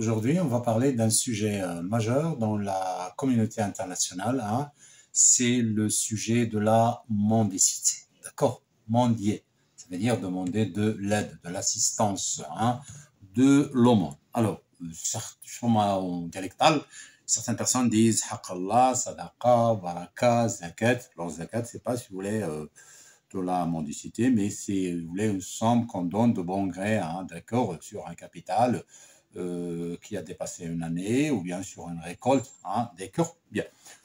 Aujourd'hui, on va parler d'un sujet majeur dans la communauté internationale, hein. C'est le sujet de la mendicité. D'accord? Mendier, ça veut dire demander de l'aide, de l'assistance, hein, de l'aumône. Alors, en dialectal, certaines personnes disent Haqallah, Sadaqa, Baraka, Zakat. Alors, Zakat, c'est pas, si vous voulez, de la mendicité, mais c'est, vous voulez, une somme qu'on donne de bon gré, hein, d'accord, sur un capital qui a dépassé une année, ou bien sur une récolte, hein, d'accord, bien.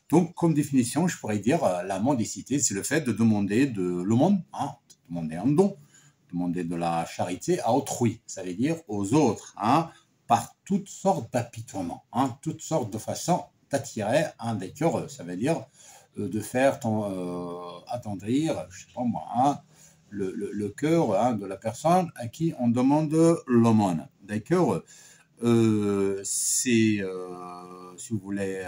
Donc, comme définition, je pourrais dire la mendicité, c'est le fait de demander de l'aumône, hein, demander un don, demander de la charité à autrui, ça veut dire aux autres, hein, par toutes sortes d'apitoiements, hein, toutes sortes de façons d'attirer un des cœurs, ça veut dire de faire attendrir, je sais pas moi, hein, le cœur, hein, de la personne à qui on demande l'aumône. D'accord? C'est, si vous voulez,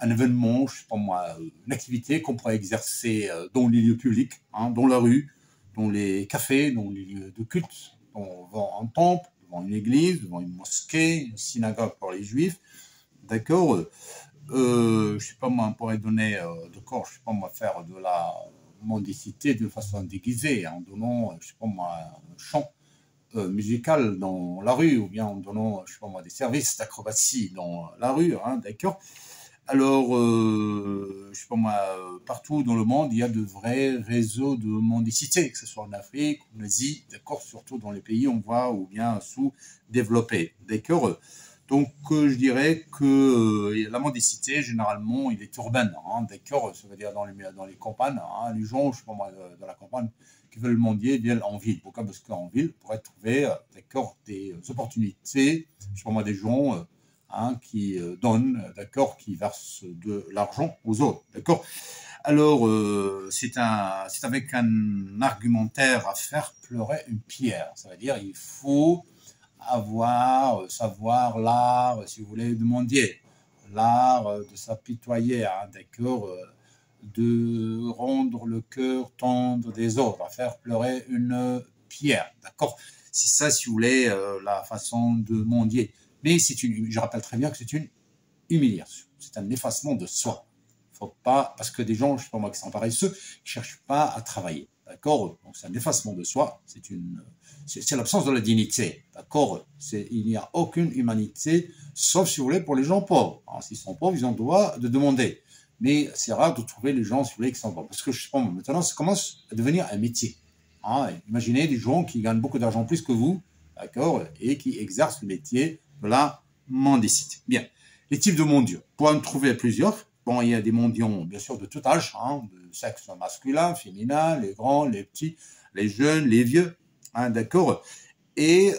un événement, je sais pas moi, une activité qu'on pourrait exercer dans les lieux publics, hein, dans la rue, dans les cafés, dans les lieux de culte, devant un temple, devant une église, devant une mosquée, une synagogue pour les juifs. D'accord? Je sais pas moi, on pourrait donner de corps, je sais pas moi, faire de la mendicité de façon déguisée, en donnant, je sais pas moi, un chant musical dans la rue, ou bien en donnant, je sais pas moi, des services d'acrobatie dans la rue, hein, d'accord. Alors, je sais pas moi, partout dans le monde, il y a de vrais réseaux de mendicité, que ce soit en Afrique, en Asie, d'accord, surtout dans les pays, on voit, ou bien sous-développés, d'accord. Donc, je dirais que la mendicité, généralement, il est urbaine, hein, d'accord, ça veut dire dans les campagnes, hein, les gens, je sais pas moi, dans la campagne, qui veulent mendier, viennent en ville. Pourquoi? Parce qu'en ville, on pourrait trouver, d'accord, des opportunités, je sais pas moi, des gens hein, qui donnent, d'accord, qui versent de l'argent aux autres, d'accord. Alors, c'est avec un argumentaire à faire pleurer une pierre. Ça veut dire il faut savoir l'art, si vous voulez, de mendier, l'art de s'apitoyer, hein, d'accord, de rendre le cœur tendre des autres, à faire pleurer une pierre, d'accord. C'est ça, si vous voulez, la façon de mendier. Mais je rappelle très bien que c'est une humiliation, c'est un effacement de soi. Faut pas, parce que des gens, je sais pas moi, qui sont paresseux, qui cherchent pas à travailler, d'accord. Donc c'est un effacement de soi, c'est l'absence de la dignité, d'accord. Il n'y a aucune humanité, sauf si vous voulez pour les gens pauvres. Alors, s'ils sont pauvres, ils ont le droit de demander. Mais c'est rare de trouver les gens, si vous voulez, qui sont pauvres. Parce que je sais pas, maintenant, ça commence à devenir un métier. Hein, imaginez des gens qui gagnent beaucoup d'argent plus que vous, d'accord, et qui exercent le métier de la mendicité. Bien. Les types de mendiants, pour en trouver plusieurs. Bon, il y a des mendiants, bien sûr, de tout âge, hein, de sexe masculin, féminin, les grands, les petits, les jeunes, les vieux, hein, d'accord. Et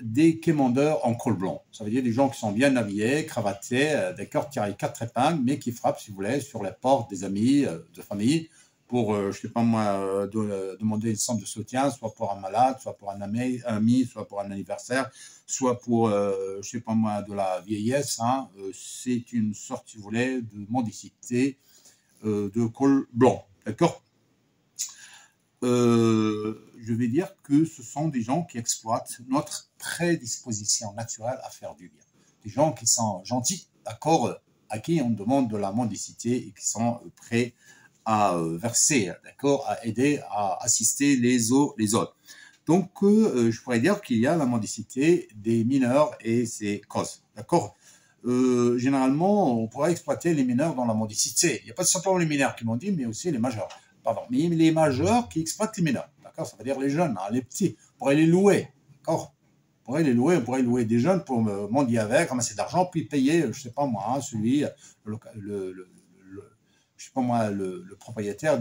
des quémandeurs en col blanc. Ça veut dire des gens qui sont bien habillés, cravatés, d'accord, qui arrivent quatre épingles, mais qui frappent, si vous voulez, sur les portes des amis, de famille, pour, je sais pas moi, demander une somme de soutien, soit pour un malade, soit pour un ami, soit pour un anniversaire, soit pour, je sais pas moi, de la vieillesse. Hein. C'est une sorte, si vous voulez, de mendicité de col blanc, d'accord. Je vais dire que ce sont des gens qui exploitent notre prédisposition naturelle à faire du bien. Des gens qui sont gentils, d'accord, à qui on demande de la mendicité et qui sont prêts à verser, d'accord, à aider, à assister les autres. Donc, je pourrais dire qu'il y a la mendicité des mineurs et ses causes, d'accord. Généralement, on pourrait exploiter les mineurs dans la mendicité. Il n'y a pas simplement les mineurs qui mendient, mais aussi les majeurs. Pardon, mais les majeurs qui exploitent les mineurs, d'accord, ça veut dire les jeunes, hein, les petits, on pourrait les louer, d'accord. On pourrait louer des jeunes pour mendier avec, ramasser de l'argent, puis payer, je sais pas moi, hein, je sais pas moi, le propriétaire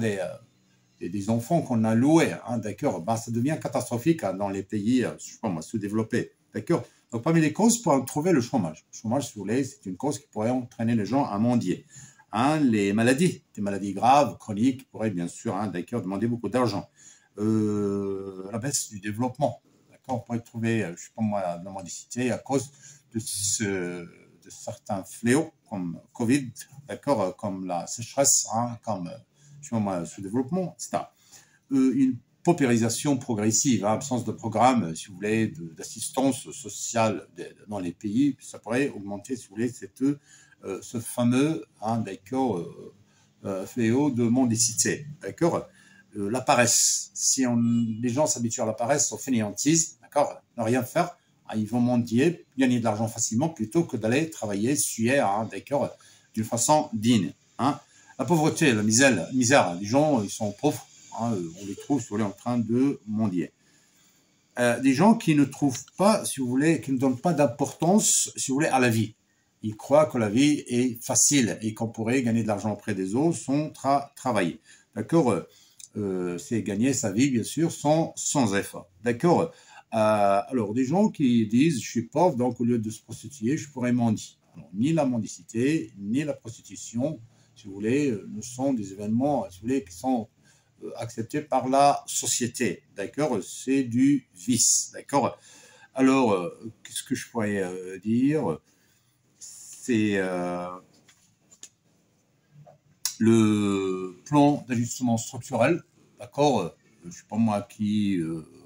des enfants qu'on a loués, hein, d'accord. Ben, ça devient catastrophique hein, dans les pays, je sais pas moi, sous-développés, d'accord. Donc parmi les causes, pour trouver le chômage. Le chômage, si vous voulez, c'est une cause qui pourrait entraîner les gens à mendier. Hein, les maladies, des maladies graves, chroniques, qui pourraient bien sûr, hein, d'accord, demander beaucoup d'argent. La baisse du développement, d'accord, on pourrait trouver, je sais pas moi, de la mendicité à cause de certains fléaux comme Covid, d'accord, comme la sécheresse, hein, comme je sais pas moi, sous-développement, etc. Une paupérisation progressive, hein, absence de programme, si vous voulez, d'assistance sociale dans les pays, ça pourrait augmenter, si vous voulez, ce fameux, hein, d'accord, fléau de mendicité, d'accord. La paresse, si les gens s'habituent à la paresse, au fainéantisme, d'accord, ne rien faire, hein, ils vont mendier, gagner de l'argent facilement plutôt que d'aller travailler, suer, hein, d'accord, d'une façon digne, hein. La pauvreté, la misère, les gens, ils sont pauvres, hein, on les trouve, si vous voulez, en train de mendier. Des gens qui ne trouvent pas, si vous voulez, qui ne donnent pas d'importance, si vous voulez, à la vie. Ils croient que la vie est facile et qu'on pourrait gagner de l'argent auprès des autres sans travailler. D'accord, c'est gagner sa vie, bien sûr, sans effort. D'accord. Alors, des gens qui disent, je suis pauvre, donc au lieu de se prostituer, je pourrais mendier. Alors, ni la mendicité, ni la prostitution, si vous voulez, ne sont des événements, si vous voulez, qui sont acceptés par la société. D'accord, c'est du vice. D'accord. Alors, qu'est-ce que je pourrais dire? C'est le plan d'ajustement structurel, d'accord, je ne sais pas moi, qui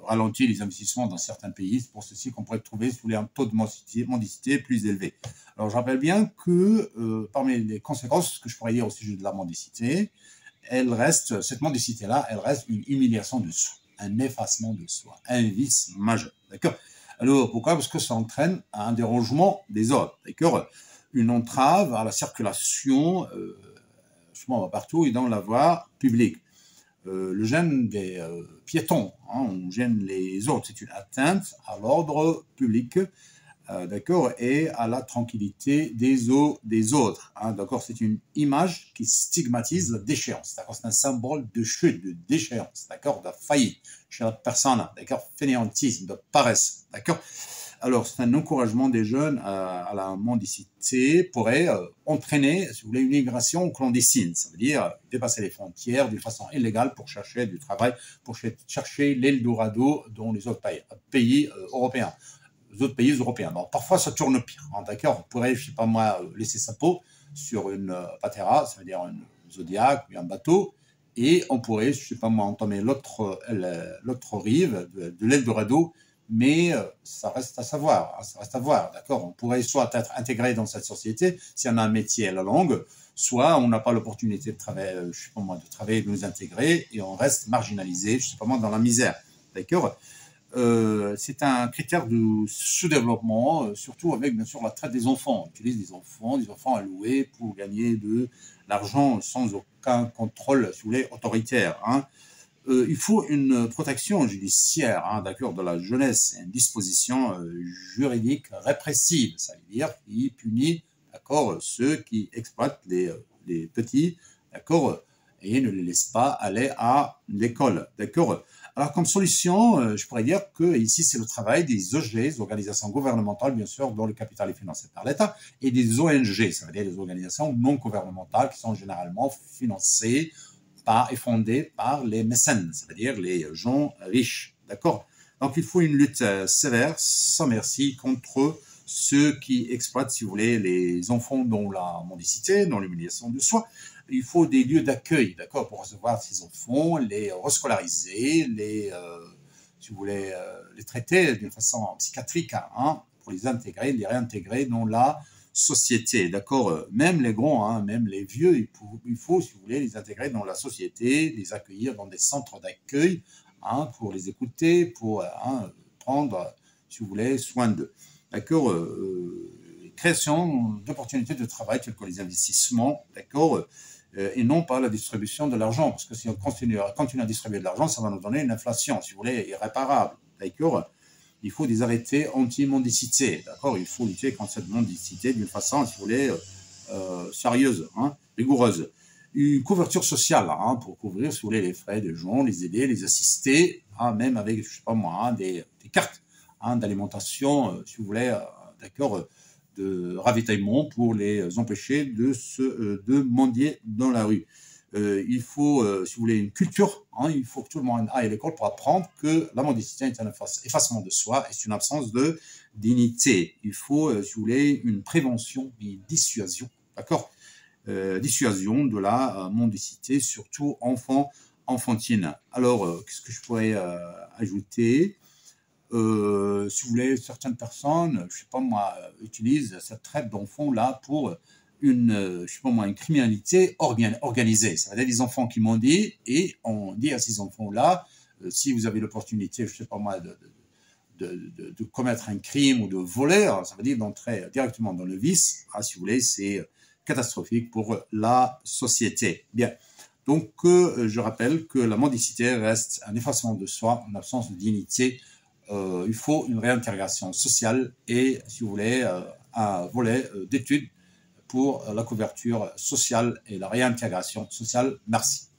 ralentit les investissements dans certains pays. C'est pour ceci qu'on pourrait trouver, si vous voulez, un taux de mendicité plus élevé. Alors, je rappelle bien que parmi les conséquences que je pourrais dire au sujet de la mendicité, cette mendicité-là, elle reste une humiliation de soi, un effacement de soi, un vice majeur, d'accord. Alors, pourquoi? Parce que ça entraîne un dérangement des autres, d'accord, une entrave à la circulation partout et dans la voie publique. Le gêne des piétons, hein, on gêne les autres, c'est une atteinte à l'ordre public, d'accord, et à la tranquillité des autres. Hein, d'accord, c'est une image qui stigmatise la déchéance. D'accord, c'est un symbole de chute, de déchéance, d'accord, de faillite chez la personne, d'accord, fainéantisme, de paresse, d'accord. Alors, c'est un encouragement des jeunes à la mendicité pourrait entraîner, si vous voulez, une immigration clandestine. Ça veut dire dépasser les frontières d'une façon illégale pour chercher du travail, pour chercher l'Eldorado dans les autres pays européens. Les autres pays européens. Donc, parfois, ça tourne pire. Hein, d'accord, on pourrait, je ne sais pas moi, laisser sa peau sur une patera, ça veut dire une Zodiac ou un bateau, et on pourrait, je ne sais pas moi, entamer l'autre rive de l'Eldorado, mais ça reste à savoir, hein, ça reste à voir, d'accord. On pourrait soit être intégré dans cette société, si on a un métier à la langue, soit on n'a pas l'opportunité de travailler, je sais pas moi, de travailler, de nous intégrer, et on reste marginalisé, je sais pas moi, dans la misère, d'accord. C'est un critère de sous-développement, surtout avec, bien sûr, la traite des enfants. On utilise des enfants à louer pour gagner de l'argent sans aucun contrôle, si vous voulez, autoritaire. Hein. Il faut une protection judiciaire, hein, d'accord, de la jeunesse, une disposition juridique répressive, ça veut dire qui punit, d'accord, ceux qui exploitent les petits, d'accord, et ne les laissent pas aller à l'école, d'accord. Alors, comme solution, je pourrais dire que ici, c'est le travail des OG, des organisations gouvernementales, bien sûr, dont le capital est financé par l'État, et des ONG, ça veut dire des organisations non gouvernementales qui sont généralement financées et fondées par les mécènes, ça veut dire les gens riches, d'accord. Donc, il faut une lutte sévère, sans merci, contre ceux qui exploitent, si vous voulez, les enfants dans la mendicité, dans l'humiliation de soi. Il faut des lieux d'accueil, d'accord, pour recevoir ces enfants, les rescolariser, si vous voulez, les traiter d'une façon psychiatrique, hein, pour les intégrer, les réintégrer dans la société, d'accord. Même les grands, hein, même les vieux, il faut, si vous voulez, les intégrer dans la société, les accueillir dans des centres d'accueil, hein, pour les écouter, pour prendre, si vous voulez, soin d'eux, d'accord. Création d'opportunités de travail telles que les investissements, d'accord, et non pas la distribution de l'argent, parce que si on continue à distribuer de l'argent, ça va nous donner une inflation, si vous voulez, irréparable, d'accord. Il faut des arrêtés anti-mendicité, d'accord. Il faut lutter contre cette mendicité d'une façon, si vous voulez, sérieuse, hein, rigoureuse. Une couverture sociale, hein, pour couvrir, si vous voulez, les frais des gens, les aider, les assister, hein, même avec, je sais pas moi, hein, des cartes, hein, d'alimentation, si vous voulez, d'accord, de ravitaillement pour les empêcher de mendier dans la rue. Il faut, si vous voulez, une culture, hein, il faut que tout le monde aille à l'école pour apprendre que la mendicité est un effacement de soi et c'est une absence de dignité. Il faut, si vous voulez, une prévention et une dissuasion, d'accord, dissuasion de la mendicité, surtout enfants enfantine. Alors, qu'est-ce que je pourrais ajouter? Si vous voulez, certaines personnes, je sais pas moi, utilisent cette traite d'enfants là pour je sais pas moi, une criminalité organisée. Ça veut dire des enfants qui m'ont dit, et on dit à ces enfants-là, si vous avez l'opportunité, je sais pas moi, de commettre un crime ou de voler, ça veut dire d'entrer directement dans le vice. Ah, si vous voulez, c'est catastrophique pour la société. Bien. Donc, je rappelle que la mendicité reste un effacement de soi en absence de dignité. Il faut une réintégration sociale et, si vous voulez, un volet d'études pour la couverture sociale et la réintégration sociale. Merci.